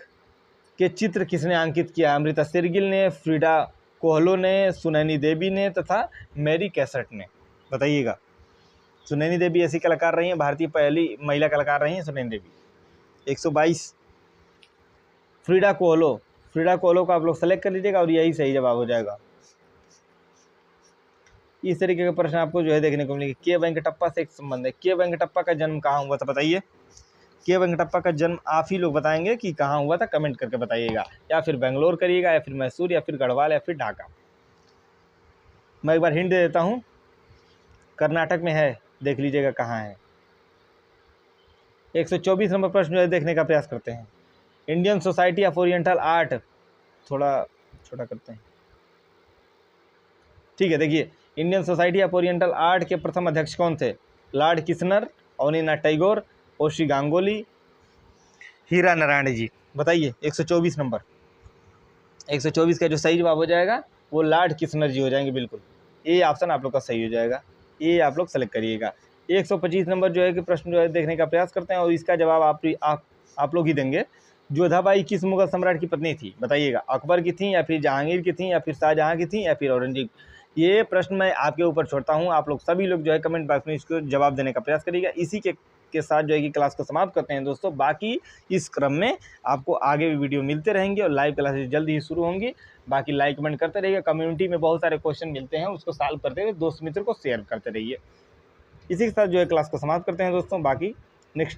के चित्र किसने अंकित किया? अमृता शेरगिल ने, फ्रीडा कोहलो ने, सुनैनी देवी ने तथा मैरी कैसेट ने। बताइएगा। सुनैनी देवी ऐसी कलाकार रही हैं, भारतीय पहली महिला कलाकार रही हैं सुनैनी देवी। 122 फ्रीडा कोहलो को आप लोग सेलेक्ट कर लीजिएगा और यही सही जवाब हो जाएगा। इस तरीके का प्रश्न आपको जो है देखने को मिलेगा। के वेंकटप्पा से एक संबंध है। के वेंकटप्पा का जन्म कहाँ हुआ था बताइए? के वेंकटप्पा का जन्म आप ही लोग बताएंगे कि कहाँ हुआ था, कमेंट करके बताइएगा। या फिर बेंगलोर करिएगा या फिर मैसूर या फिर गढ़वाल या फिर ढाका। मैं एक बार हिंट दे देता हूँ, कर्नाटक में है, देख लीजिएगा कहाँ है। 124 नंबर प्रश्न जो है देखने का प्रयास करते हैं। Indian society of oriental art, थोड़ा छोटा करते हैं, ठीक है। देखिए, Indian society of oriental art के प्रथम अध्यक्ष कौन थे? लॉर्ड किशनर, अवनीनाथ टैगोर, ओशी गांगुली, हीरा नारायण जी। बताइए 124 नंबर, 124 का जो सही जवाब हो जाएगा वो लॉर्ड किशनर जी हो जाएंगे। बिल्कुल ये ऑप्शन आप लोग का सही हो जाएगा, ये आप लोग सेलेक्ट करिएगा। 125 नंबर जो है कि प्रश्न जो है देखने का प्रयास करते हैं और इसका जवाब आप लोग ही देंगे। जोधाबाई किस मुगल सम्राट की पत्नी थी? बताइएगा, अकबर की थी या फिर जहांगीर की थी या फिर शाहजहां की थी या फिर औरंगजेब? ये प्रश्न मैं आपके ऊपर छोड़ता हूँ, आप लोग सभी लोग जो है कमेंट बॉक्स में इसको जवाब देने का प्रयास करिएगा। इसी के साथ जो है कि क्लास को समाप्त करते हैं दोस्तों। बाकी इस क्रम में आपको आगे भी वीडियो मिलते रहेंगे और लाइव क्लासेस जल्दी ही शुरू होंगी। बाकी लाइक कमेंट करते रहिए, कम्युनिटी में बहुत सारे क्वेश्चन मिलते हैं उसको सॉल्व करते हुए दोस्त मित्र को शेयर करते रहिए। इसी के साथ जो है क्लास को समाप्त करते हैं दोस्तों। बाकी नेक्स्ट